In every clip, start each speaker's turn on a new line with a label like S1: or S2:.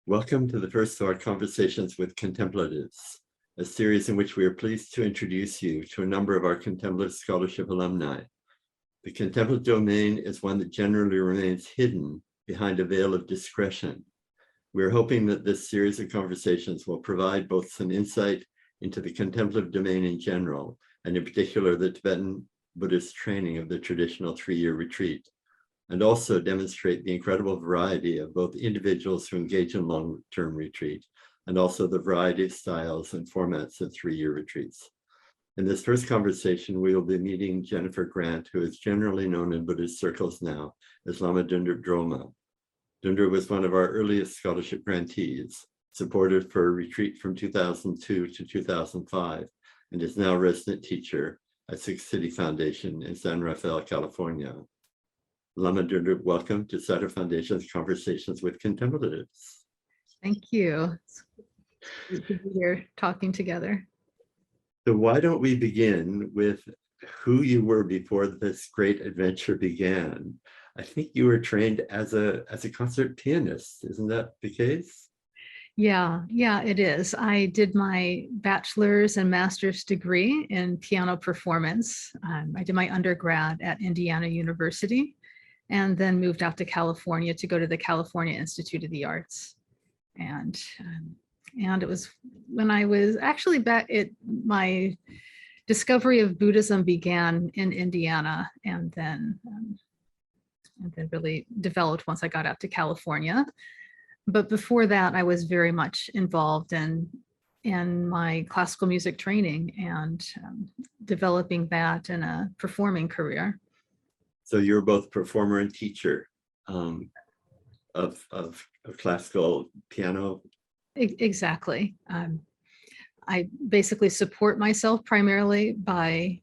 S1: Welcome to the first of our Conversations with Contemplatives, a series in which we are pleased to introduce you to a number of our Contemplative Scholarship alumni. The contemplative domain is one that generally remains hidden behind a veil of discretion. We're hoping that this series of conversations will provide both some insight into the contemplative domain in general, and in particular the Tibetan Buddhist training of the traditional 3-year retreat, and also demonstrate the incredible variety of both individuals who engage in long-term retreat and also the variety of styles and formats of 3-year retreats. In this first conversation, we will be meeting Jennifer Grant, who is generally known in Buddhist circles now as Lama Döndrup Drolma. Döndrup was one of our earliest scholarship grantees, supported for a retreat from 2002 to 2005, and is now a resident teacher at Six City Foundation in San Rafael, California. Lama Döndrup, welcome to Sato Foundation's Conversations with Contemplatives.
S2: Thank you. It's good to be here talking together.
S1: So why don't we begin with who you were before this great adventure began? I think you were trained as a concert pianist, isn't that the case?
S2: Yeah, it is. I did my bachelor's and master's degree in piano performance. I did my undergrad at Indiana University, and then moved out to California to go to the California Institute of the Arts. And it was when I was actually back at my discovery of Buddhism began in Indiana, and then really developed once I got out to California. But before that, I was very much involved in my classical music training and developing that in a performing career.
S1: So you're both performer and teacher of classical piano.
S2: Exactly. I basically support myself primarily by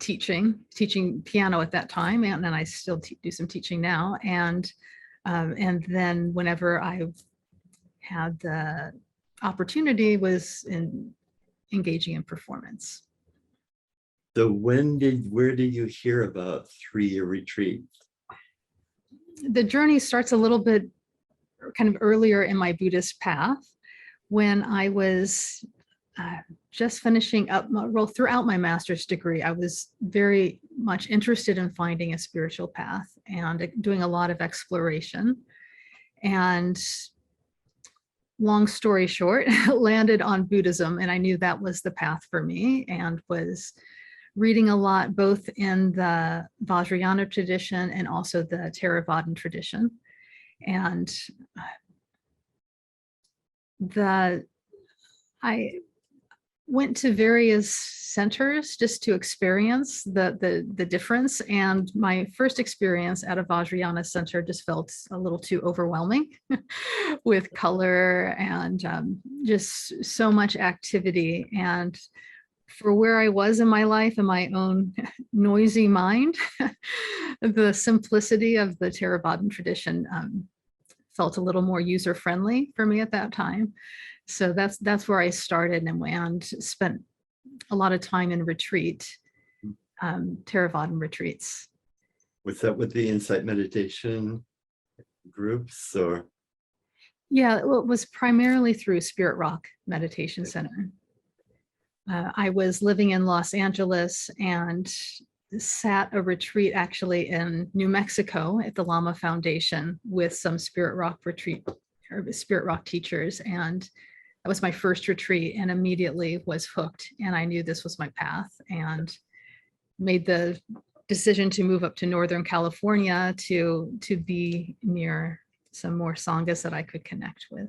S2: teaching piano at that time, and then I still do some teaching now. And then whenever I've had the opportunity, was engaging in performance.
S1: So where did you hear about 3-year retreat?
S2: The journey starts a little bit kind of earlier in my Buddhist path, when I was just finishing up throughout my master's degree. I was very much interested in finding a spiritual path and doing a lot of exploration. And long story short, landed on Buddhism, and I knew that was the path for me, and was reading a lot, both in the Vajrayana tradition and also the Theravadan tradition. And I went to various centers just to experience the difference. And my first experience at a Vajrayana center just felt a little too overwhelming with color and just so much activity. And for where I was in my life and my own noisy mind, the simplicity of the Theravadan tradition felt a little more user-friendly for me at that time. So that's where I started and spent a lot of time in retreat, Theravadan retreats.
S1: Was that with the insight meditation groups, or?
S2: Yeah, well, it was primarily through Spirit Rock Meditation Center. I was living in Los Angeles and sat a retreat actually in New Mexico at the Lama Foundation with some Spirit Rock teachers. And that was my first retreat, and immediately was hooked. And I knew this was my path, and made the decision to move up to Northern California to be near some more sanghas that I could connect with.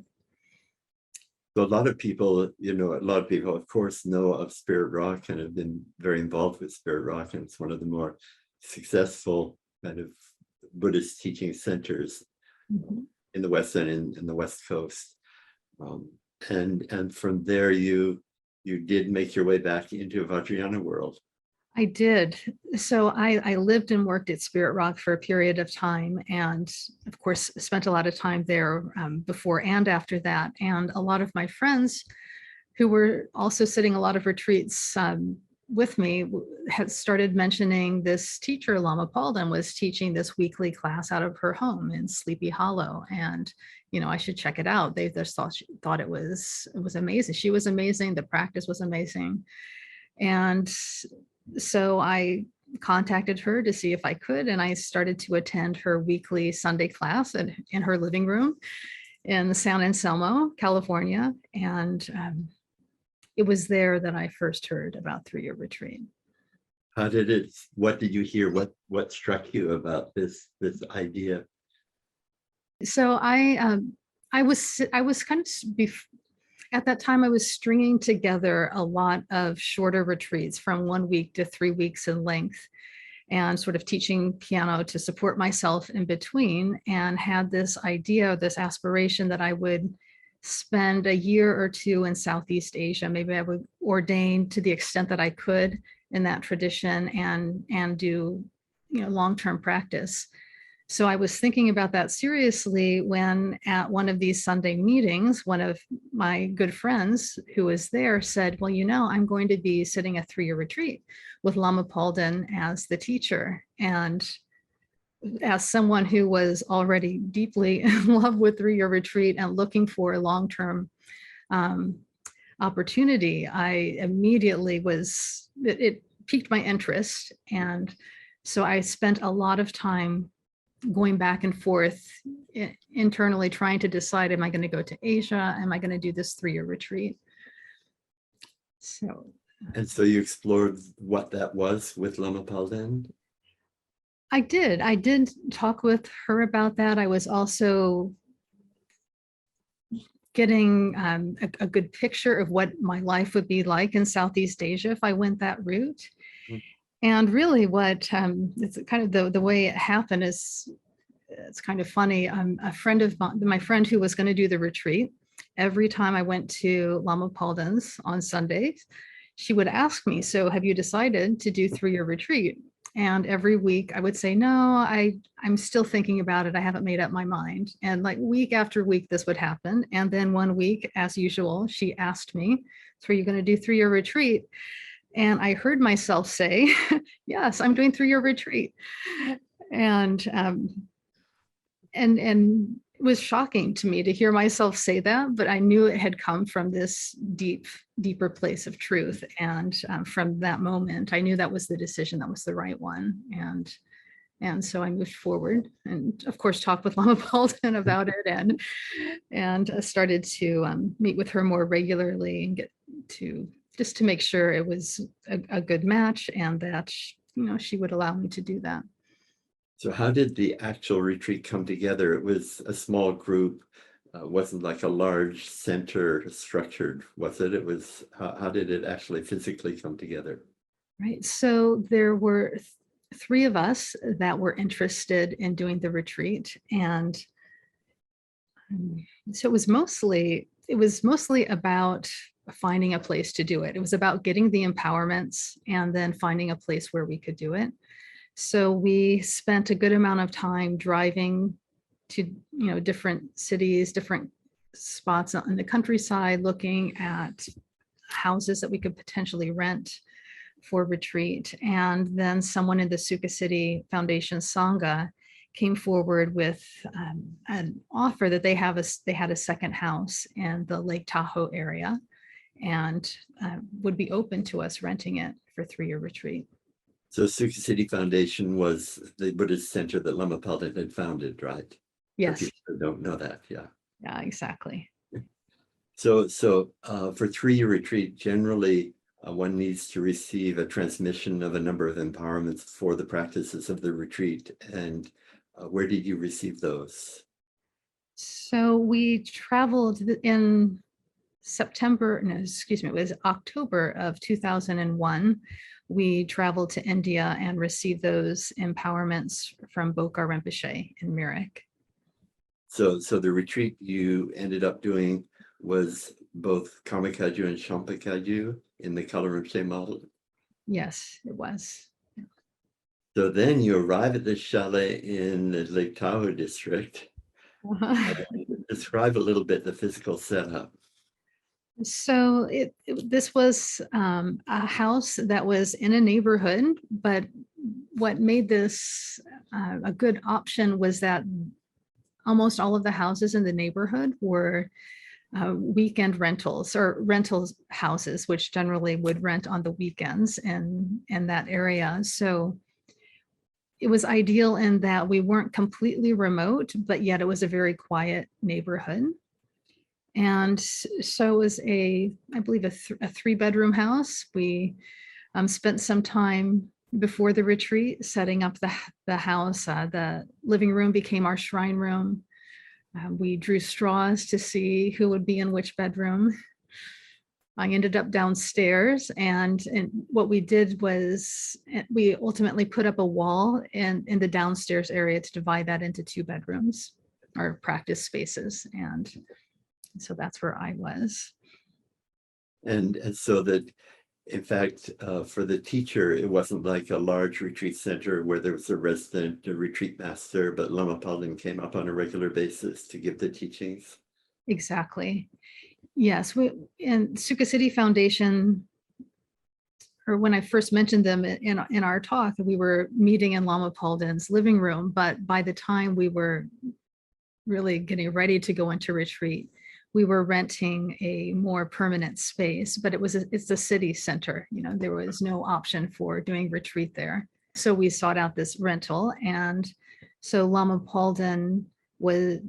S1: So a lot of people, of course, know of Spirit Rock and have been very involved with Spirit Rock, and it's one of the more successful kind of Buddhist teaching centers in the West and in the West Coast. And from there, you did make your way back into a Vajrayana world.
S2: I did. So I lived and worked at Spirit Rock for a period of time, and of course spent a lot of time there before and after that. And a lot of my friends who were also sitting a lot of retreats with me had started mentioning this teacher, Lama Palden, was teaching this weekly class out of her home in Sleepy Hollow. And, I should check it out. They just thought it was amazing. She was amazing. The practice was amazing. And so I contacted her to see if I could, and I started to attend her weekly Sunday class in her living room in San Anselmo, California. And it was there that I first heard about 3-year retreat.
S1: What did you hear? What struck you about this idea?
S2: So I was kind of, at that time, I was stringing together a lot of shorter retreats from 1 week to 3 weeks in length, and sort of teaching piano to support myself in between, and had this idea, this aspiration that I would spend a year or two in Southeast Asia. Maybe I would ordain to the extent that I could in that tradition, and do, long-term practice. So I was thinking about that seriously when at one of these Sunday meetings, one of my good friends who was there said, well, I'm going to be sitting a 3-year retreat with Lama Palden as the teacher. And as someone who was already deeply in love with 3-year retreat and looking for a long-term opportunity, I immediately it piqued my interest. And so I spent a lot of time going back and forth internally, trying to decide, am I going to go to Asia? Am I going to do this 3-year retreat?
S1: And so you explored what that was with Lama Palden?
S2: I did talk with her about that. I was also getting a good picture of what my life would be like in Southeast Asia if I went that route. And really what it's kind of the way it happened is, it's kind of funny. A friend of my friend who was going to do the retreat, every time I went to Lama Palden's on Sundays, she would ask me, so have you decided to do 3-year retreat? And every week I would say, no, I'm still thinking about it. I haven't made up my mind. And like week after week, this would happen. And then one week, as usual, she asked me, so are you going to do 3-year retreat? And I heard myself say, yes, I'm doing 3-year retreat. And it was shocking to me to hear myself say that, but I knew it had come from this deeper place of truth. And from that moment, I knew that was the decision, that was the right one. And so I moved forward, and of course talked with Lama Palden about it, and started to meet with her more regularly and get to just to make sure it was a good match, and that she would allow me to do that.
S1: So how did the actual retreat come together? It was a small group, wasn't like a large center structured, was it? It was, how did it actually physically come together?
S2: Right. So there were 3 of us that were interested in doing the retreat. And so it was mostly about finding a place to do it. It was about getting the empowerments and then finding a place where we could do it. So we spent a good amount of time driving to, different cities, different spots on the countryside, looking at houses that we could potentially rent for retreat. And then someone in the Sukha City Foundation Sangha came forward with an offer that they had a second house in the Lake Tahoe area, and would be open to us renting it for 3-year retreat.
S1: So Sukha City Foundation was the Buddhist center that Lama Palden had founded, right?
S2: Yes.
S1: For people who don't know that, yeah.
S2: Yeah, exactly.
S1: So for 3-year retreat, generally one needs to receive a transmission of a number of empowerments for the practices of the retreat. And where did you receive those?
S2: So we traveled in it was October of 2001. We traveled to India and received those empowerments from Bokar Rinpoche in Mirik.
S1: So the retreat you ended up doing was both Karma Kagyu and Shampa Kagyu in the Kala Rinpoche model?
S2: Yes, it was.
S1: So then you arrive at the chalet in the Lake Tahoe district. Describe a little bit the physical setup.
S2: So this was a house that was in a neighborhood, but what made this a good option was that almost all of the houses in the neighborhood were weekend rentals or rentals houses, which generally would rent on the weekends in that area. So it was ideal in that we weren't completely remote, but yet it was a very quiet neighborhood. And so it was I believe, a 3-bedroom house. We spent some time before the retreat setting up the house. The living room became our shrine room. We drew straws to see who would be in which bedroom. I ended up downstairs, and what we did was we ultimately put up a wall in the downstairs area to divide that into 2 bedrooms or practice spaces. And so that's where I was.
S1: And so that, in fact, for the teacher, it wasn't like a large retreat center where there was a resident, a retreat master, but Lama Palden came up on a regular basis to give the teachings.
S2: Exactly. Yes, we in Sukha City Foundation, or when I first mentioned them in our talk, we were meeting in Lama Palden's living room, but by the time we were really getting ready to go into retreat, we were renting a more permanent space, but it's a city center. There was no option for doing retreat there. So we sought out this rental, and so Lama Palden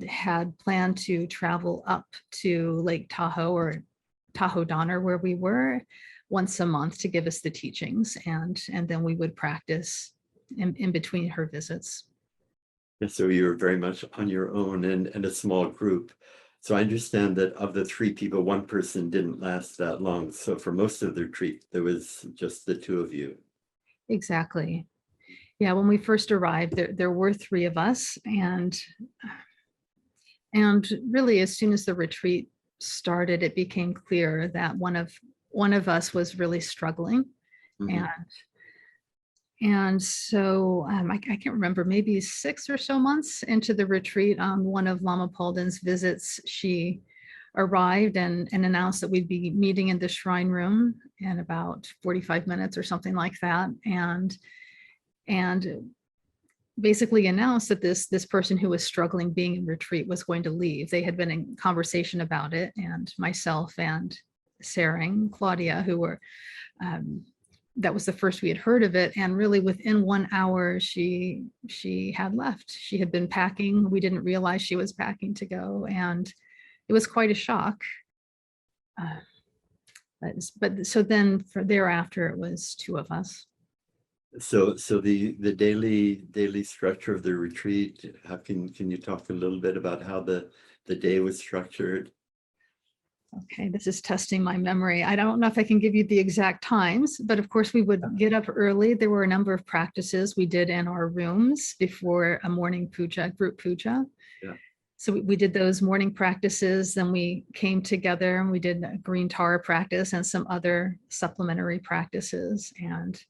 S2: had planned to travel up to Lake Tahoe or Tahoe Donner, where we were, once a month to give us the teachings, and then we would practice in between her visits.
S1: And so you were very much on your own and a small group. So I understand that of the 3 people, 1 person didn't last that long. So for most of the retreat, there was just the 2 of you.
S2: Exactly. Yeah, when we first arrived, there were 3 of us, and really, as soon as the retreat started, it became clear that one of us was really struggling.
S1: Mm-hmm.
S2: And so I can't remember, maybe 6 or so months into the retreat, on one of Lama Palden's visits, she arrived and announced that we'd be meeting in the shrine room in about 45 minutes or something like that. And basically announced that this person who was struggling being in retreat was going to leave. They had been in conversation about it, and myself and Sarah and Claudia, who were that was the first we had heard of it. And really within 1 hour, she had left. She had been packing. We didn't realize she was packing to go, and it was quite a shock. But so then thereafter, it was 2 of us.
S1: So the daily structure of the retreat, how can you talk a little bit about how the day was structured?
S2: Okay, this is testing my memory. I don't know if I can give you the exact times, but of course we would get up early. There were a number of practices we did in our rooms before a morning puja, group puja.
S1: Yeah.
S2: So we did those morning practices, then we came together and we did a green Tara practice and some other supplementary practices, and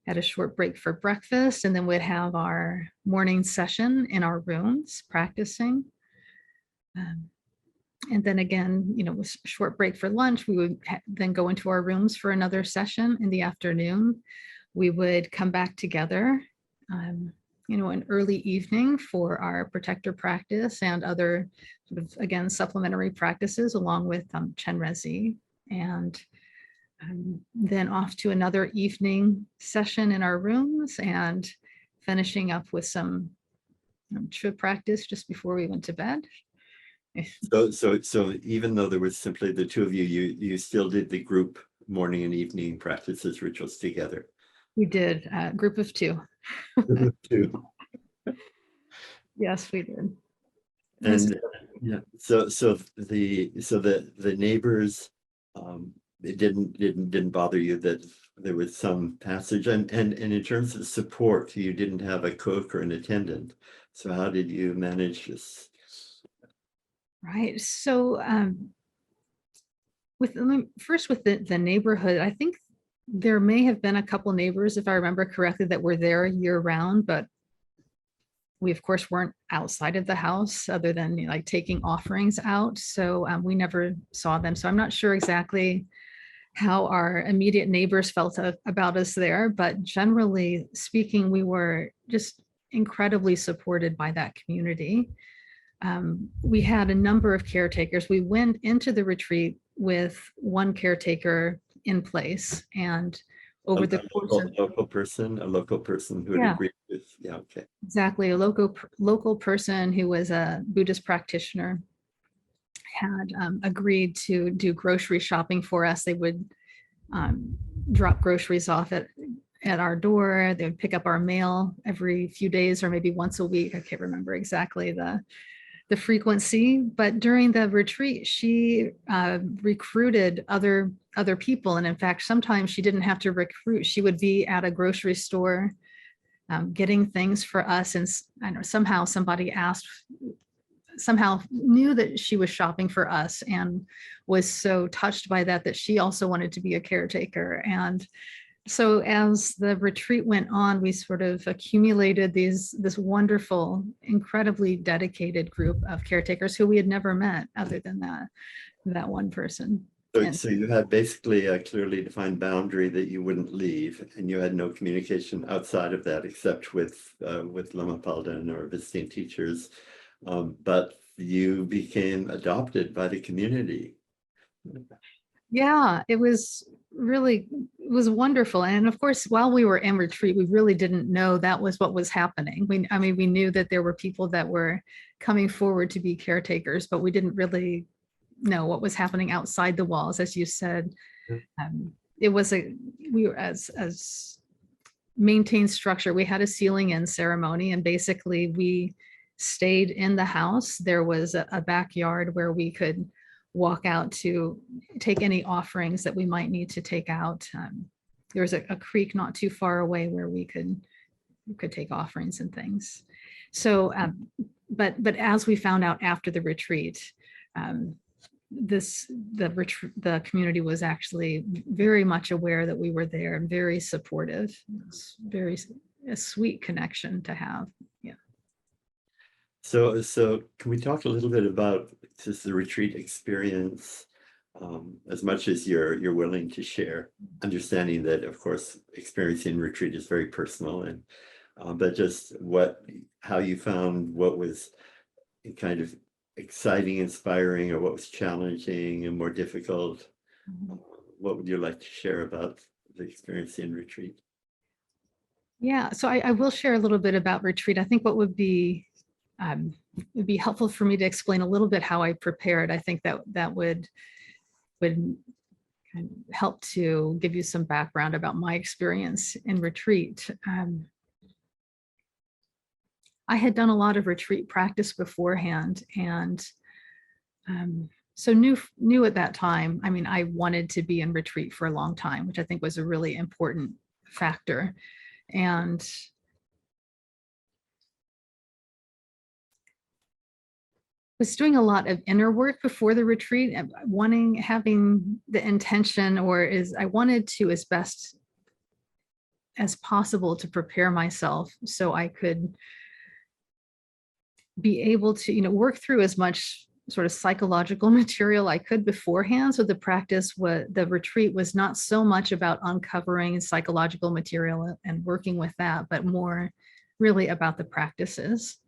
S2: had a short break for breakfast, and then we'd have our morning session in our rooms practicing. And then again, with a short break for lunch, we would then go into our rooms for another session in the afternoon. We would come back together, an early evening for our protector practice and other sort of, again, supplementary practices along with Chenrezig, and then off to another evening session in our rooms, and finishing up with some Chö practice just before we went to bed.
S1: So even though there was simply the 2 of you, you still did the group morning and evening practices, rituals together.
S2: We did a group of 2.
S1: Two.
S2: Yes, we did.
S1: And yeah, so the neighbors, it didn't bother you that there was some passage, and in terms of support, you didn't have a cook or an attendant. So how did you manage this?
S2: Right. So with the neighborhood, I think there may have been a couple neighbors, if I remember correctly, that were there year round, but We, of course, weren't outside of the house other than like taking offerings out. So we never saw them. So I'm not sure exactly how our immediate neighbors felt about us there, but generally speaking, we were just incredibly supported by that community. We had a number of caretakers. We went into the retreat with one caretaker in place, and over the course of
S1: a local person who would
S2: yeah,
S1: agree with, yeah, okay.
S2: exactly, a local person who was a Buddhist practitioner had agreed to do grocery shopping for us. They would drop groceries off at our door. They would pick up our mail every few days or maybe once a week. I can't remember exactly the frequency, but during the retreat, she recruited other people. And in fact, sometimes she didn't have to recruit. She would be at a grocery store getting things for us. And I know somehow somebody somehow knew that she was shopping for us and was so touched by that she also wanted to be a caretaker. And so as the retreat went on, we sort of accumulated this wonderful, incredibly dedicated group of caretakers who we had never met other than that one person.
S1: So you had basically a clearly defined boundary that you wouldn't leave, and you had no communication outside of that except with Lama Palden or visiting teachers. But you became adopted by the community.
S2: Yeah, it was wonderful. And of course, while we were in retreat, we really didn't know that was what was happening. We knew that there were people that were coming forward to be caretakers, but we didn't really know what was happening outside the walls. As you said, it was we were as maintained structure. We had a sealing in ceremony, and basically we stayed in the house. There was a backyard where we could walk out to take any offerings that we might need to take out. There was a creek not too far away where we could take offerings and things. So, but as we found out after the retreat, the community was actually very much aware that we were there and very supportive. It's a sweet connection to have. Yeah.
S1: So can we talk a little bit about just the retreat experience, as much as you're willing to share, understanding that, of course, experiencing retreat is very personal, and but just how you found what was kind of exciting, inspiring, or what was challenging and more difficult. What would you like to share about the experience in retreat?
S2: Yeah, so I will share a little bit about retreat. I think what would be helpful for me to explain a little bit how I prepared. I think that would kind of help to give you some background about my experience in retreat. I had done a lot of retreat practice beforehand, and so knew at that time. I mean, I wanted to be in retreat for a long time, which I think was a really important factor. And was doing a lot of inner work before the retreat, and having the intention, I wanted to, as best as possible, to prepare myself so I could be able to, work through as much sort of psychological material I could beforehand. So the retreat was not so much about uncovering psychological material and working with that, but more really about the practices.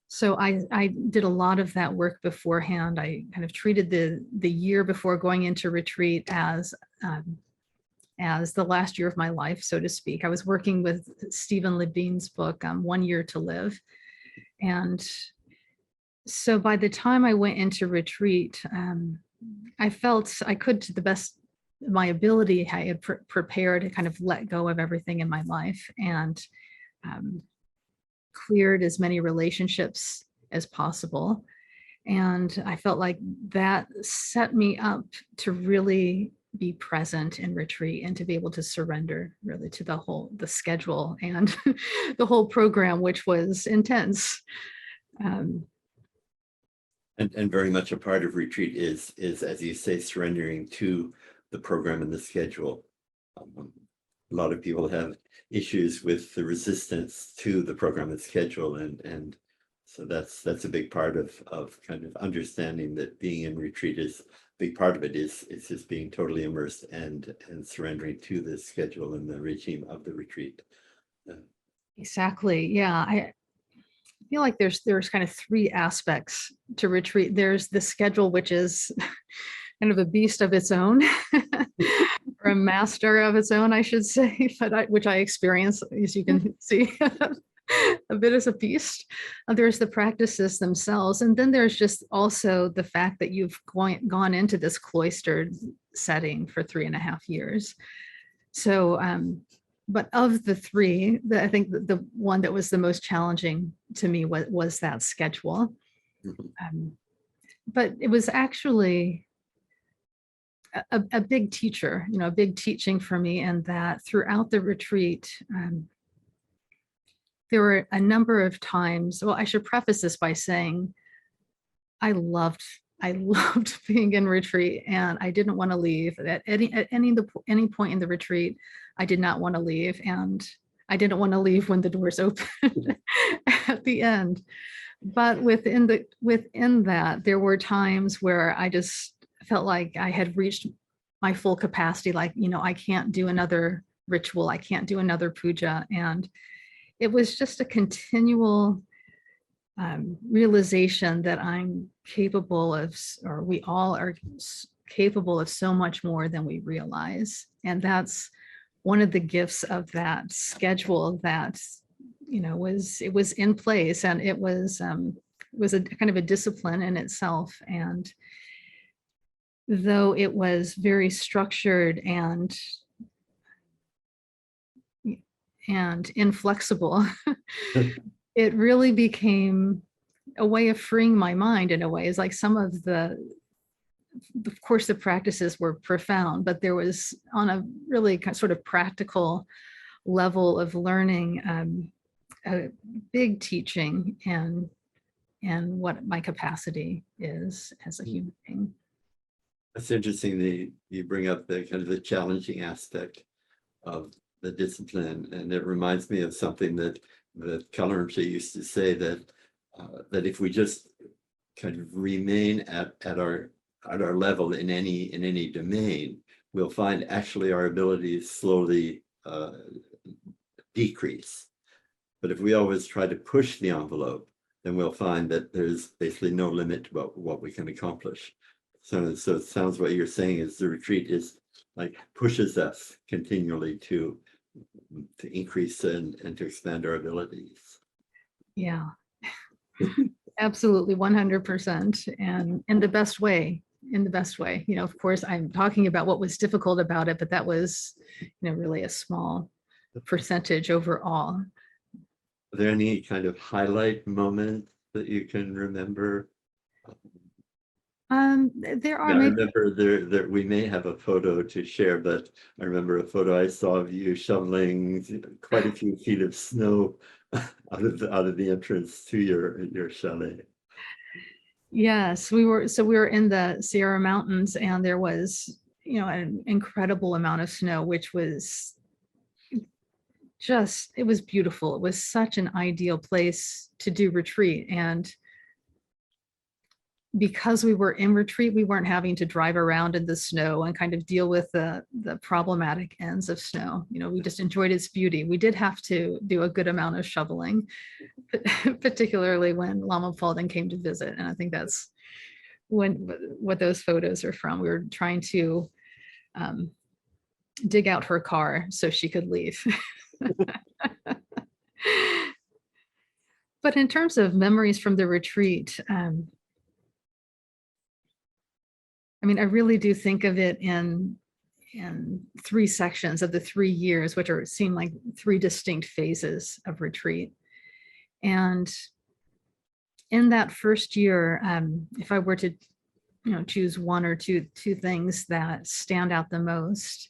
S2: So I did a lot of that work beforehand. I kind of treated the year before going into retreat as the last year of my life, so to speak. I was working with Stephen Levine's book, 1 Year to Live. And so by the time I went into retreat, I felt I could, to the best of my ability, I had prepared to kind of let go of everything in my life, and cleared as many relationships as possible. And I felt like that set me up to really be present in retreat and to be able to surrender really to the schedule and the whole program, which was intense.
S1: And very much a part of retreat is, as you say, surrendering to the program and the schedule. a lot of people have issues with the resistance to the program and schedule, and so that's a big part of kind of understanding that being in retreat is a big part of it is just being totally immersed and surrendering to the schedule and the regime of the retreat.
S2: Exactly. Yeah. I feel like there's kind of three aspects to retreat. There's the schedule, which is kind of a beast of its own, or a master of its own, I should say, but which I experience, as you can see, a bit as a beast. There's the practices themselves, and then there's just also the fact that you've gone into this cloistered setting for 3.5 years. So, but of the three, I think the one that was the most challenging to me was that schedule. But it was actually a big teacher, a big teaching for me, and that throughout the retreat, there were a number of times. Well, I should preface this by saying I loved being in retreat, and I didn't want to leave. At any point in the retreat, I did not want to leave, and I didn't want to leave when the doors opened at the end. But within that, there were times where I just felt like I had reached my full capacity. Like, I can't do another ritual, I can't do another puja, and it was just a continual realization that I'm capable of, or we all are capable of so much more than we realize. And that's one of the gifts of that schedule that, it was in place, and it was a kind of a discipline in itself. And though it was very structured and inflexible, it really became a way of freeing my mind in a way. It's like some of course, the practices were profound, but there was, on a really sort of practical level of learning, a big teaching and what my capacity is as a human being.
S1: That's interesting that you bring up the kind of the challenging aspect of the discipline, and it reminds me of something that Kalamrimsha used to say, that if we just kind of remain at our level in any domain, we'll find actually our abilities slowly decrease. But if we always try to push the envelope, then we'll find that there's basically no limit to what we can accomplish. So it sounds what you're saying is the retreat is like pushes us continually to increase and to expand our abilities.
S2: Yeah, absolutely, 100%, and in the best way. Of course, I'm talking about what was difficult about it, but that was, really a small percentage overall.
S1: Are there any kind of highlight moments that you can remember?
S2: There are.
S1: Yeah, I remember there we may have a photo to share, but I remember a photo I saw of you shoveling quite a few feet of snow out of the entrance to your chalet.
S2: Yes, we were in the Sierra Mountains, and there was, an incredible amount of snow, which was it was beautiful. It was such an ideal place to do retreat. And because we were in retreat, we weren't having to drive around in the snow and kind of deal with the problematic ends of snow. We just enjoyed its beauty. We did have to do a good amount of shoveling, particularly when Lama came to visit. And I think that's what those photos are from. We were trying to dig out her car so she could leave. But in terms of memories from the retreat, I really do think of it in three sections of the 3 years, which seem like three distinct phases of retreat. And in that first year, if I were to, choose one or two things that stand out the most,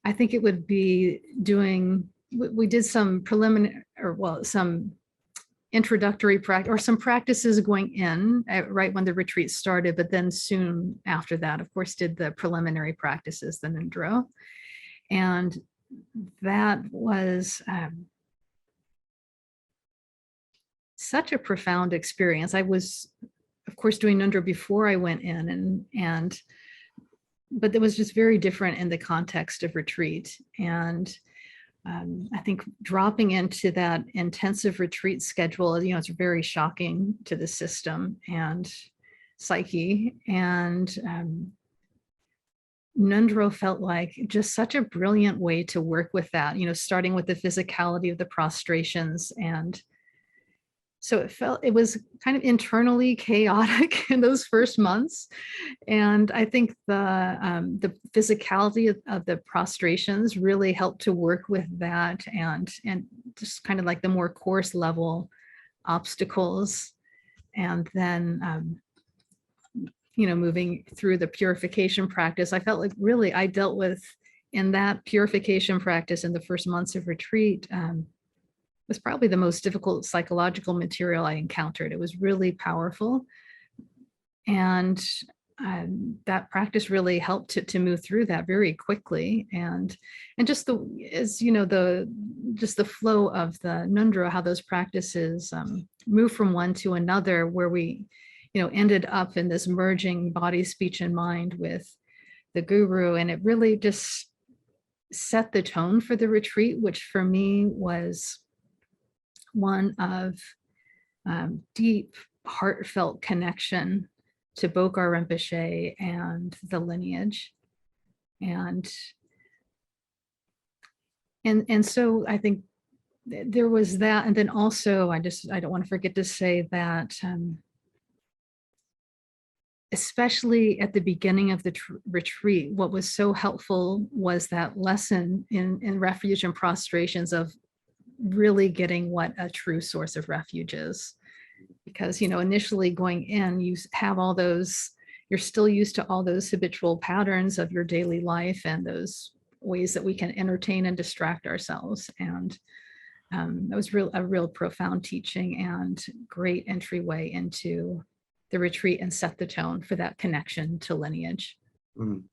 S2: I think it would be we did some preliminary, some introductory practice or some practices going in right when the retreat started, but then soon after that, of course, did the preliminary practices, the Döndrup. And that was such a profound experience. I was, of course, doing Döndrup before I went in, but it was just very different in the context of retreat. And I think dropping into that intensive retreat schedule, it's very shocking to the system and psyche. And Döndrup felt like just such a brilliant way to work with that, starting with the physicality of the prostrations. And so it was kind of internally chaotic in those first months. And I think the physicality of the prostrations really helped to work with that, and just kind of like the more course level obstacles. And then, moving through the purification practice, I felt like really I dealt with in that purification practice in the first months of retreat, was probably the most difficult psychological material I encountered. It was really powerful. And that practice really helped to move through that very quickly. And just the flow of the Döndrup, how those practices move from one to another, where we, ended up in this merging body, speech, and mind with the guru. And it really just set the tone for the retreat, which for me was one of deep, heartfelt connection to Bokar Rinpoche and the lineage. And so I think there was that. And then also, I don't want to forget to say that, especially at the beginning of the retreat, what was so helpful was that lesson in refuge and prostrations of really getting what a true source of refuge is. Because, initially going in, you have all those, you're still used to all those habitual patterns of your daily life and those ways that we can entertain and distract ourselves. And that was a real profound teaching and great entryway into the retreat, and set the tone for that connection to lineage.
S1: Mm.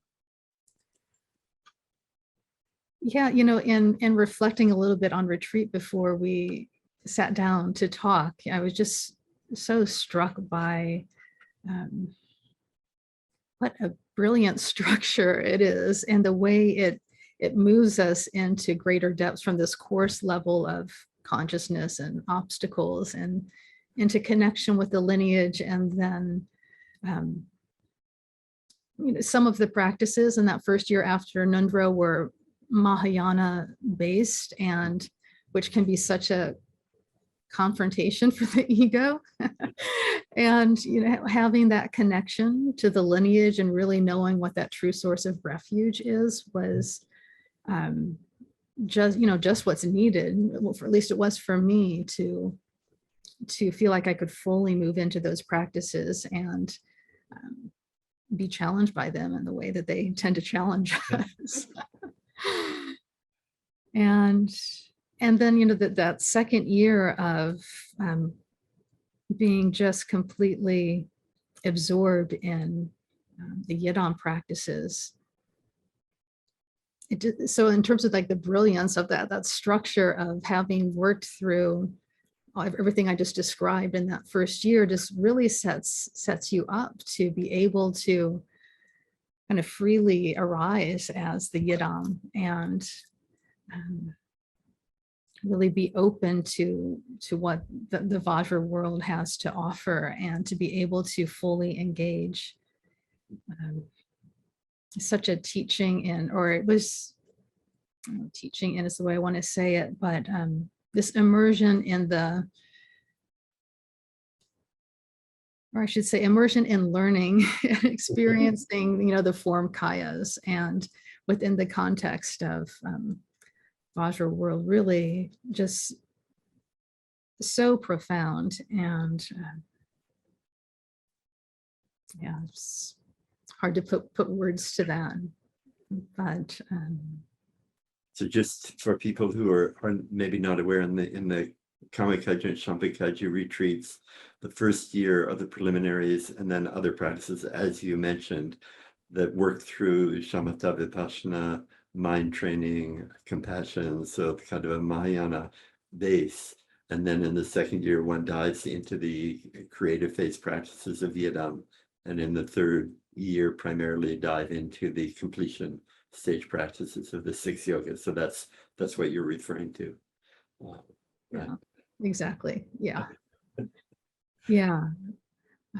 S2: Yeah, in reflecting a little bit on retreat before we sat down to talk, I was just so struck by what a brilliant structure it is, and the way it moves us into greater depths from this coarse level of consciousness and obstacles and into connection with the lineage. And then some of the practices in that first year after Döndrup were Mahayana based, and which can be such a confrontation for the ego. And having that connection to the lineage and really knowing what that true source of refuge is was just what's needed. Well, at least it was for me to feel like I could fully move into those practices and be challenged by them in the way that they tend to challenge us. And then, that second year of being just completely absorbed in the Yidam practices. So in terms of like the brilliance of that structure of having worked through everything I just described in that first year, just really sets you up to be able to kind of freely arise as the Yidam and really be open to what the Vajra world has to offer, and to be able to fully engage. Such a teaching in, or it was teaching in is the way I want to say it, but this immersion in or I should say immersion in learning, experiencing, the form kayas, and within the context of Vajra world, really just so profound. And yeah, it's hard to put words to that, but
S1: so just for people who are maybe not aware, in the Kamikaja and Shampakaja retreats, the first year of the preliminaries, and then other practices, as you mentioned, that work through shamatha vipassana, mind training, compassion, so kind of a Mahayana base. And then in the second year, one dives into the creative phase practices of Yidam. And in the third year, primarily dive into the completion stage practices of the 6 yogas. So that's what you're referring to.
S2: Yeah, exactly. Yeah. Yeah.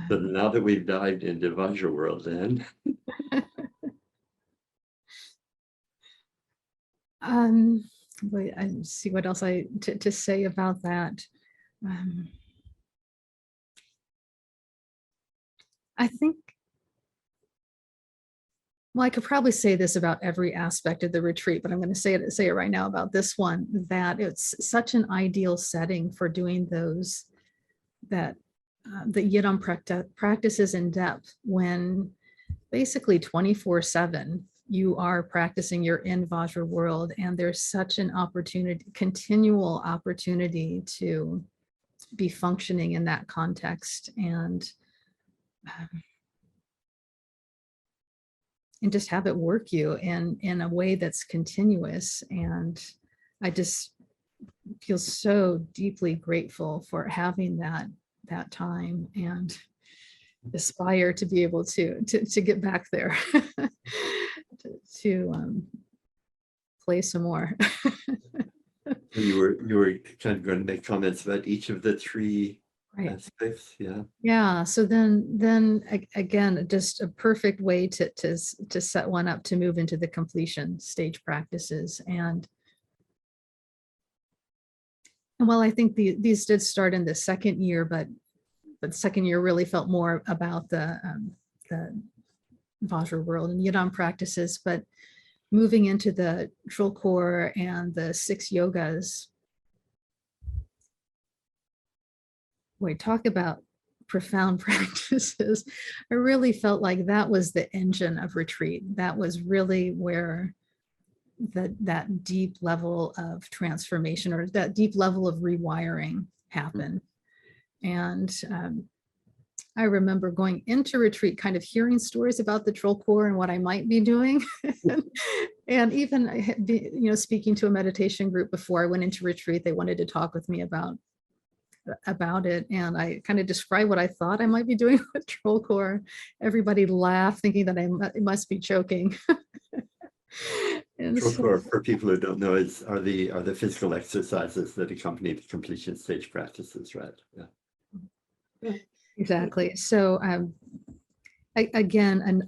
S1: But now that we've dived into Vajra world, then
S2: Wait, I see what else to say about that. I think, well, I could probably say this about every aspect of the retreat, but I'm going to say it right now about this one, that it's such an ideal setting for doing those, that the Yidam practices in depth, when basically 24/7 you are practicing, you're in Vajra world, and there's such an opportunity, continual opportunity to be functioning in that context, and just have it work you in a way that's continuous. And I just feel so deeply grateful for having that time, and aspire to be able to get back there to play some more.
S1: you were kind of going to make comments about each of the 3
S2: Right.
S1: aspects. Yeah.
S2: Yeah. So then again, just a perfect way to set one up to move into the completion stage practices. And well, I think these did start in the second year, but the second year really felt more about the Vajra world and Yidam practices. But moving into the Drolma and the 6 yogas, we talk about profound practices. I really felt like that was the engine of retreat. That was really where that deep level of transformation, or that deep level of rewiring happened. And I remember going into retreat, kind of hearing stories about the Drolma and what I might be doing. And even speaking to a meditation group before I went into retreat, they wanted to talk with me about it, and I kind of described what I thought I might be doing with Drolma. Everybody laughed, thinking that I must be joking.
S1: Drolma, for people who don't know, are the physical exercises that accompany the completion stage practices, right? Yeah.
S2: Exactly. So again,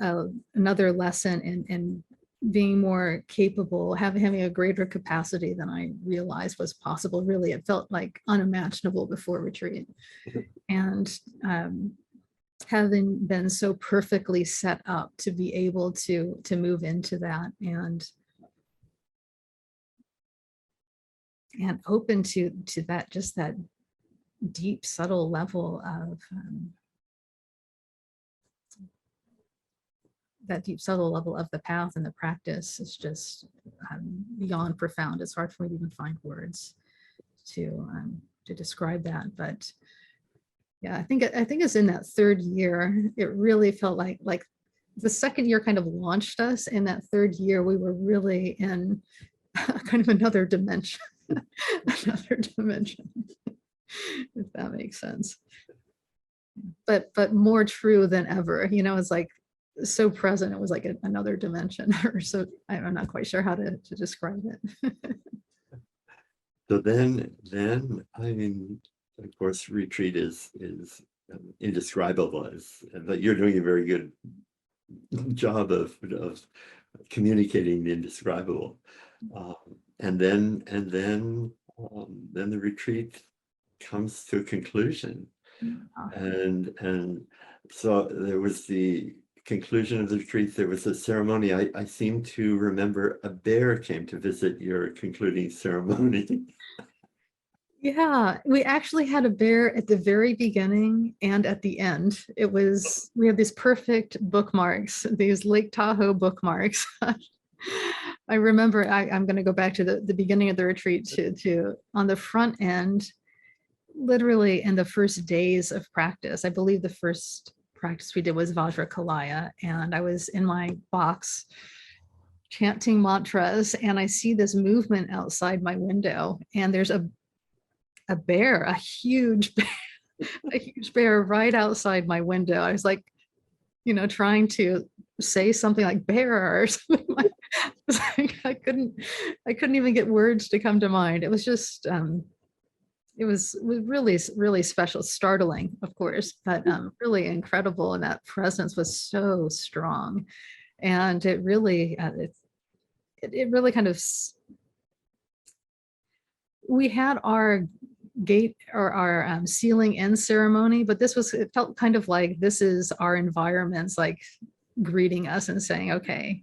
S2: another lesson in being more capable, having a greater capacity than I realized was possible. Really, it felt like unimaginable before retreat. And having been so perfectly set up to be able to move into that, and open to that, just that deep, subtle level of the path and the practice is just beyond profound. It's hard for me to even find words to describe that. But yeah, I think it's in that third year, it really felt like the second year kind of launched us. In that third year, we were really in kind of another dimension, if that makes sense. But more true than ever. It's like so present. It was like another dimension, or so. I'm not quite sure how to describe it.
S1: So then I mean, of course, retreat is indescribable, but you're doing a very good job of communicating the indescribable. And then the retreat comes to a conclusion. And so there was the conclusion of the retreat. There was a ceremony. I seem to remember a bear came to visit your concluding ceremony.
S2: Yeah, we actually had a bear at the very beginning and at the end. We had these perfect bookmarks, these Lake Tahoe bookmarks. I remember, I'm going to go back to the beginning of the retreat, to on the front end, literally in the first days of practice, I believe the first practice we did was Vajrakalaya, and I was in my box chanting mantras, and I see this movement outside my window, and there's a bear, a huge bear, a huge bear right outside my window. I was like, trying to say something like bear or something like I couldn't even get words to come to mind. It was just it was really, really special, startling, of course, but really incredible. And that presence was so strong. And it really, it really kind of, we had our gate or our sealing in ceremony, but it felt kind of like this is our environments, like greeting us and saying, okay,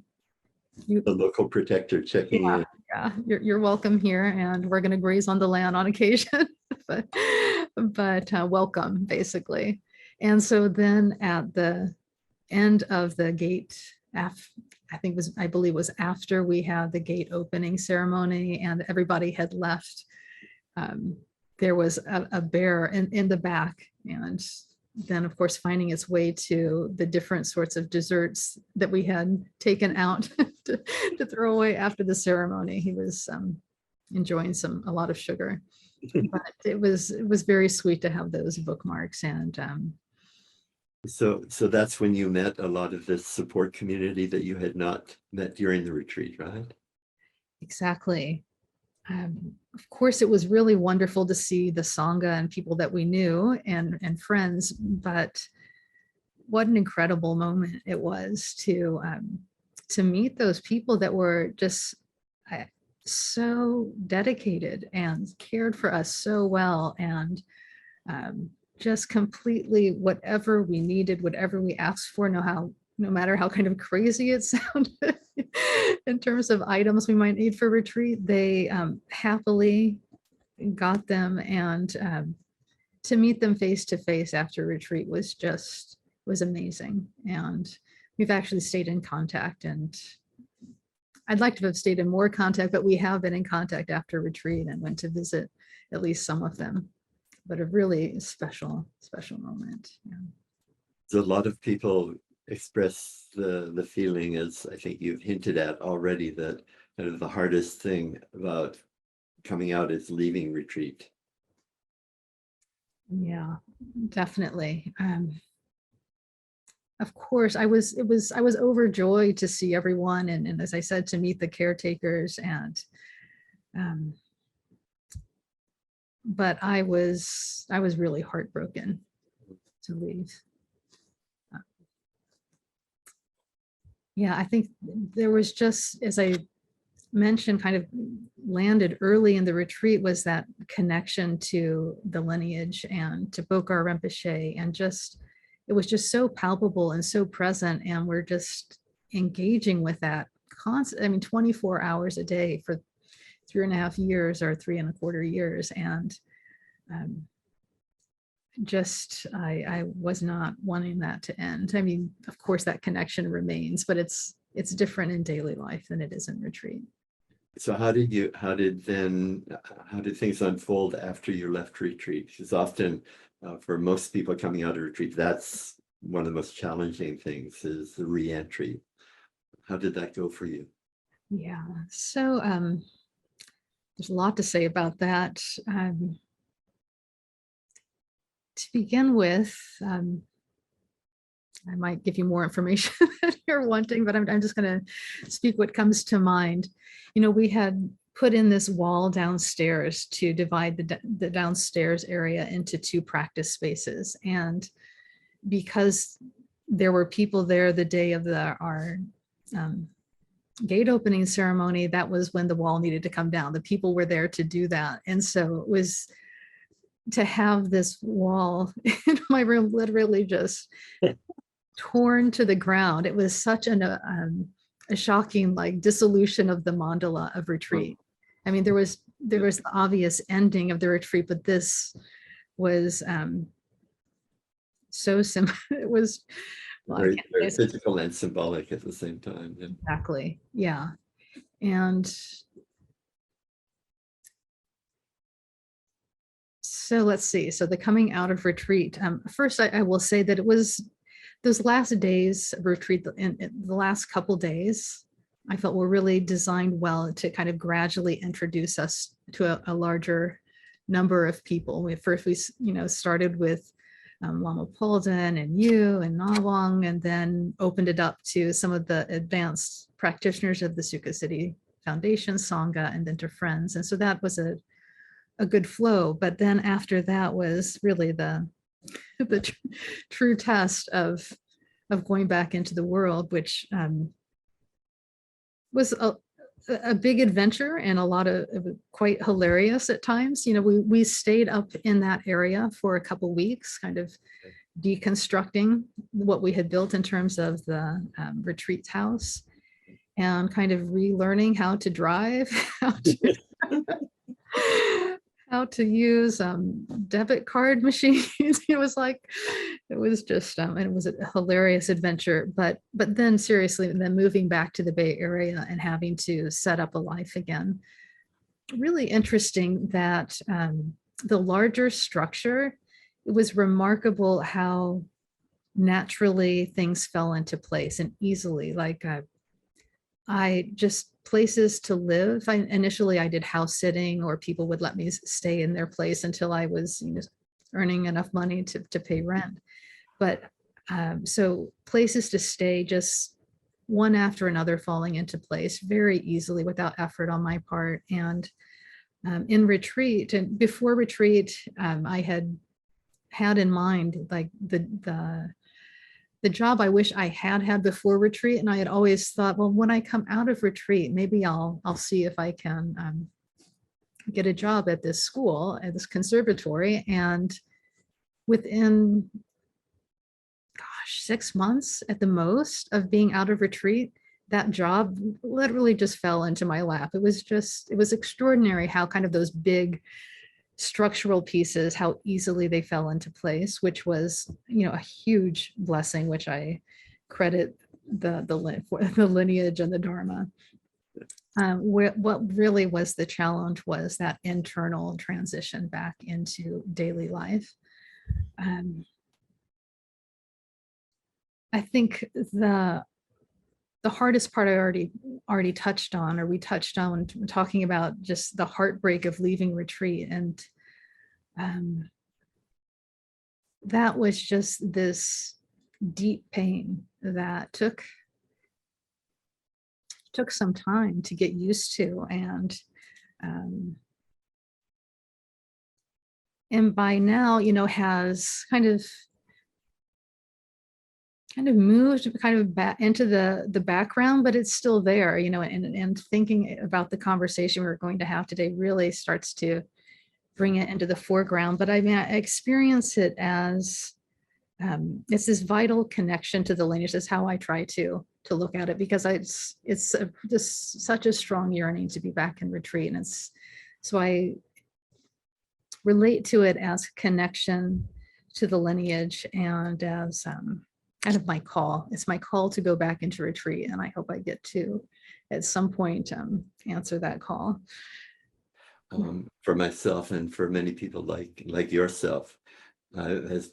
S1: the local protector checking in.
S2: Yeah, you're welcome here, and we're going to graze on the land on occasion, but welcome, basically. And so then at the end of the gate, I believe it was after we had the gate opening ceremony and everybody had left, there was a bear in the back, and then of course finding its way to the different sorts of desserts that we had taken out to throw away after the ceremony. He was enjoying a lot of sugar, but it was very sweet to have those bookmarks. And
S1: so that's when you met a lot of this support community that you had not met during the retreat, right?
S2: Exactly. Of course, it was really wonderful to see the Sangha and people that we knew and friends, but what an incredible moment it was to meet those people that were just so dedicated and cared for us so well, and just completely whatever we needed, whatever we asked for, no matter how kind of crazy it sounded in terms of items we might need for retreat, they happily got them. And to meet them face to face after retreat was amazing. And we've actually stayed in contact, and I'd like to have stayed in more contact, but we have been in contact after retreat and went to visit at least some of them. But a really special moment. Yeah.
S1: So a lot of people express the feeling, as I think you've hinted at already, that kind of the hardest thing about coming out is leaving retreat.
S2: Yeah, definitely. Of course, I was overjoyed to see everyone, and as I said, to meet the caretakers, and but I was really heartbroken to leave. Yeah, I think there was just, as I mentioned, kind of landed early in the retreat, was that connection to the lineage and to Bokar Rinpoche, and just, it was just so palpable and so present, and we're just engaging with that constant, 24 hours a day for 3.5 years or 3.25 years. And just I was not wanting that to end. Of course that connection remains, but it's different in daily life than it is in retreat.
S1: So how did things unfold after you left retreat? Because often for most people coming out of retreat, that's one of the most challenging things, is the re-entry. How did that go for you?
S2: Yeah, so there's a lot to say about that. To begin with, I might give you more information that you're wanting, but I'm just going to speak what comes to mind. We had put in this wall downstairs to divide the downstairs area into 2 practice spaces. And because there were people there the day of our gate opening ceremony, that was when the wall needed to come down. The people were there to do that. And so it was to have this wall in my room literally just torn to the ground. It was such a shocking dissolution of the mandala of retreat. There was the obvious ending of the retreat, but this was so simple. It was
S1: very physical and symbolic at the same time. Yeah.
S2: Exactly. Yeah. And So let's see. So the coming out of retreat. First, I will say that it was those last days of retreat, in the last couple days, I felt were really designed well to kind of gradually introduce us to a larger number of people. We started with Lama Polden and you and Nawang, and then opened it up to some of the advanced practitioners of the Sukha City Foundation, Sangha, and then to friends. And so that was a good flow. But then after that was really the true test of going back into the world, which was a big adventure and a lot of quite hilarious at times. We stayed up in that area for a couple weeks, kind of deconstructing what we had built in terms of the retreat house, and kind of relearning how to drive, how to use debit card machines. It was just, and it was a hilarious adventure. But then seriously, then moving back to the Bay Area and having to set up a life again. Really interesting that the larger structure, it was remarkable how naturally things fell into place and easily. Like I just places to live. Initially I did house sitting, or people would let me stay in their place until I was earning enough money to pay rent. But so places to stay, just one after another falling into place very easily without effort on my part. And in retreat and before retreat, I had in mind like the job I wish I had before retreat. And I had always thought, well, when I come out of retreat, maybe I'll see if I can get a job at this school, at this conservatory. And within, 6 months at the most of being out of retreat, that job literally just fell into my lap. It was extraordinary how kind of those big structural pieces, how easily they fell into place, which was, a huge blessing, which I credit the lineage and the Dharma. What really was the challenge was that internal transition back into daily life. I think the hardest part I already touched on, or we touched on, talking about just the heartbreak of leaving retreat. And that was just this deep pain that took some time to get used to. And by now, has kind of moved back into the background, but it's still there, and thinking about the conversation we're going to have today really starts to bring it into the foreground. But I experience it as it's this vital connection to the lineage. Is how I try to look at it, because it's just such a strong yearning to be back in retreat. And so I relate to it as connection to the lineage, and as kind of my call. It's my call to go back into retreat, and I hope I get to at some point answer that call.
S1: For myself and for many people like yourself, has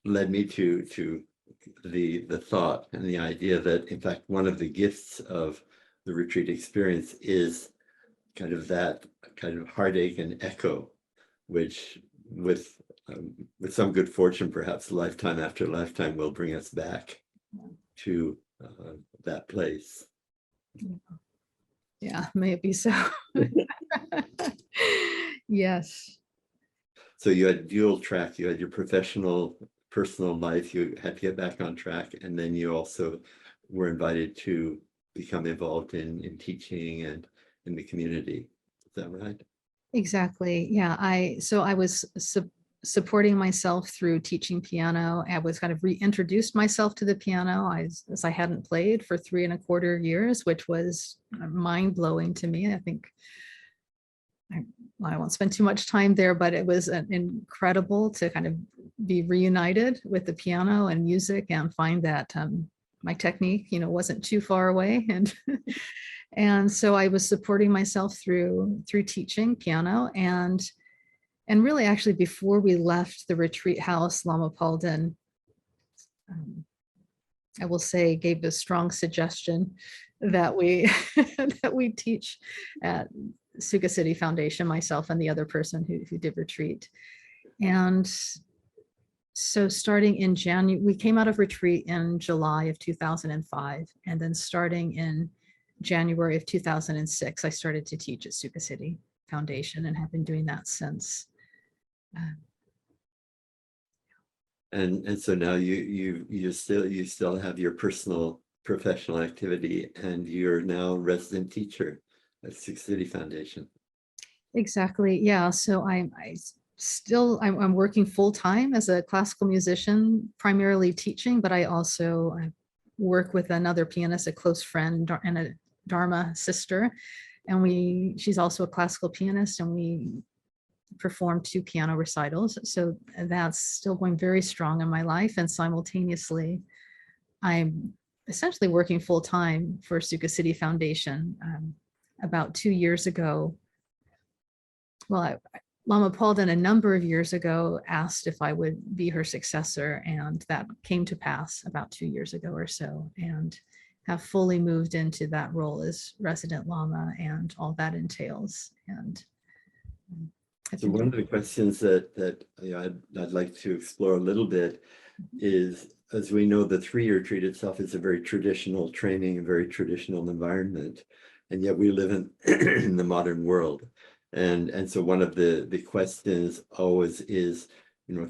S1: led me to the thought and the idea that, in fact, one of the gifts of the retreat experience is kind of that kind of heartache and echo, which with some good fortune, perhaps lifetime after lifetime, will bring us back to that place.
S2: Yeah, may it be so. Yes.
S1: So you had dual track. You had your professional, personal life. You had to get back on track, and then you also were invited to become involved in teaching and in the community. Is that right?
S2: Exactly. Yeah. I was supporting myself through teaching piano. I was kind of reintroduced myself to the piano as I hadn't played for 3.25 years, which was mind blowing to me. I think I won't spend too much time there, but it was incredible to kind of be reunited with the piano and music, and find that my technique, wasn't too far away. And so I was supporting myself through teaching piano, and And really, actually, before we left the retreat house, Lama Palden, I will say, gave a strong suggestion that we that we teach at Suka City Foundation, myself and the other person who did retreat. And so starting in January, we came out of retreat in July of 2005. And then starting in January of 2006, I started to teach at Suka City Foundation and have been doing that since.
S1: And so now you still have your personal professional activity, and you're now a resident teacher at Suka City Foundation.
S2: Exactly. Yeah. So I'm working full time as a classical musician, primarily teaching, but I also work with another pianist, a close friend and a Dharma sister. And she's also a classical pianist, and we perform 2 piano recitals. So that's still going very strong in my life. And simultaneously, I'm essentially working full time for Suka City Foundation. About 2 years ago, Lama Palden a number of years ago asked if I would be her successor, and that came to pass about 2 years ago or so, and have fully moved into that role as resident Lama and all that entails. And
S1: so one of the questions that I'd like to explore a little bit is, as we know, the 3-year retreat itself is a very traditional training, a very traditional environment, and yet we live in the modern world. And so one of the questions always is,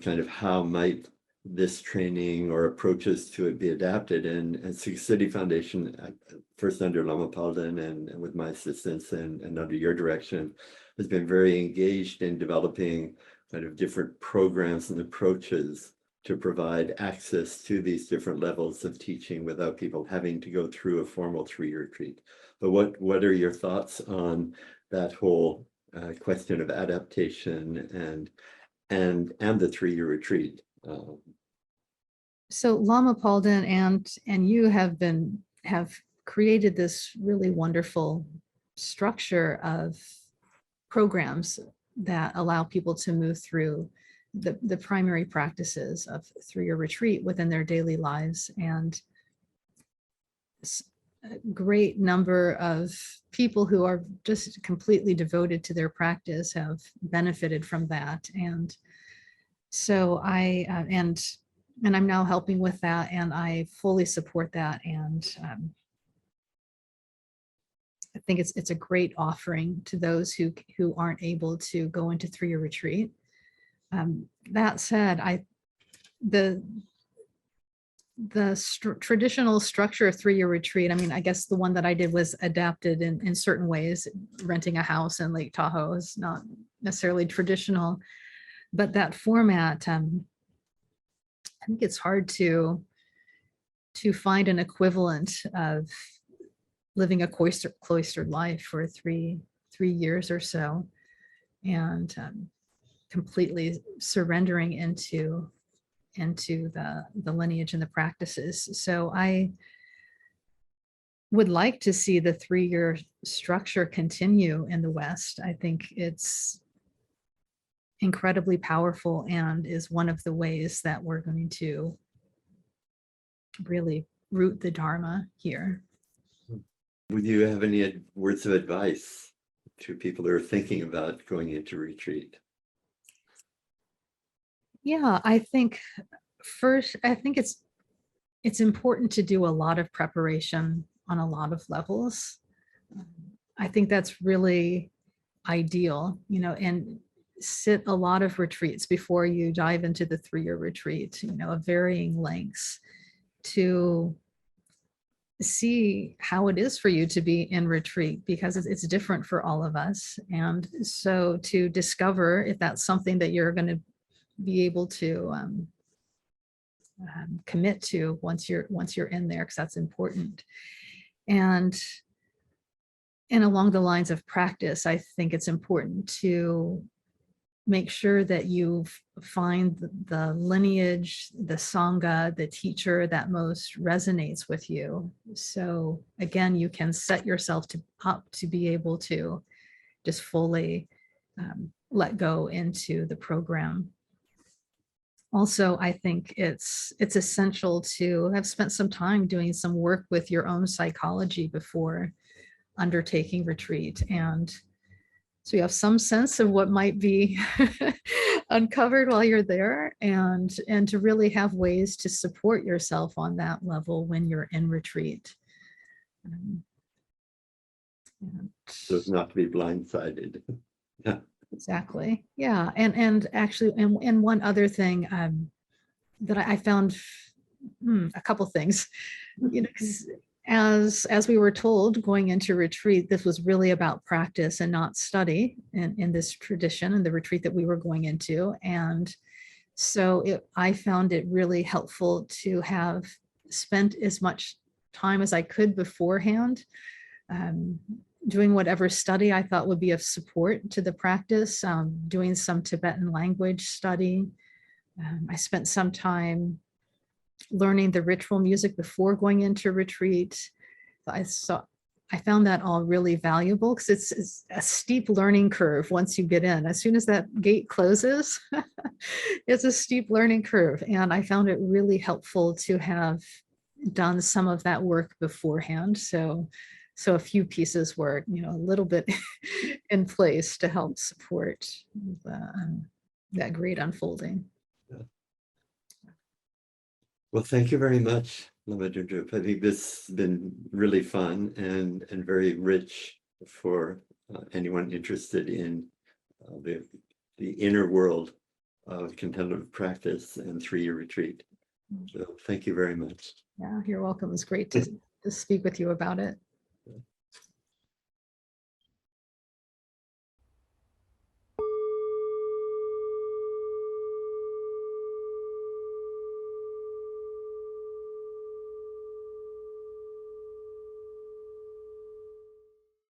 S1: kind of how might this training or approaches to it be adapted? And Suka City Foundation, first under Lama Palden and with my assistance and under your direction, has been very engaged in developing kind of different programs and approaches to provide access to these different levels of teaching without people having to go through a formal 3-year retreat. But what are your thoughts on that whole question of adaptation and the 3-year retreat?
S2: So Lama Palden and you have created this really wonderful structure of programs that allow people to move through the primary practices of 3-year retreat within their daily lives. And a great number of people who are just completely devoted to their practice have benefited from that. And so and I'm now helping with that, and I fully support that. And I think it's a great offering to those who aren't able to go into 3-year retreat. That said, the traditional structure of 3-year retreat, I mean, I guess the one that I did was adapted in certain ways. Renting a house in Lake Tahoe is not necessarily traditional, but that format, I think it's hard to find an equivalent of living a cloistered life for 3 years or so, and completely surrendering into the lineage and the practices. So I would like to see the 3-year structure continue in the West. I think it's incredibly powerful and is one of the ways that we're going to really root the Dharma here.
S1: Would you have any words of advice to people who are thinking about going into retreat?
S2: Yeah, I think first, it's important to do a lot of preparation on a lot of levels. I think that's really ideal, and sit a lot of retreats before you dive into the 3-year retreat, of varying lengths, to see how it is for you to be in retreat, because it's different for all of us. And so to discover if that's something that you're going to be able to commit to once you're in there, because that's important. And along the lines of practice, I think it's important to make sure that you find the lineage, the Sangha, the teacher that most resonates with you. So again, you can set yourself up to be able to just fully let go into the program. Also, I think it's essential to have spent some time doing some work with your own psychology before undertaking retreat. And so you have some sense of what might be uncovered while you're there, and to really have ways to support yourself on that level when you're in retreat.
S1: So as not to be blindsided. Yeah.
S2: Exactly. Yeah. And actually, and one other thing that I found, a couple things, because as we were told going into retreat, this was really about practice and not study in this tradition and the retreat that we were going into. And so I found it really helpful to have spent as much time as I could beforehand, doing whatever study I thought would be of support to the practice, doing some Tibetan language study. I spent some time learning the ritual music before going into retreat. I found that all really valuable because it's a steep learning curve once you get in. As soon as that gate closes, it's a steep learning curve. And I found it really helpful to have done some of that work beforehand. So a few pieces were, a little bit in place to help support that great unfolding.
S1: Yeah. Well, thank you very much, Lama Döndrup. I think this has been really fun and very rich for anyone interested in the inner world of contemplative practice and 3-year retreat. So thank you very much.
S2: Yeah, you're welcome. It's great to speak with you about it.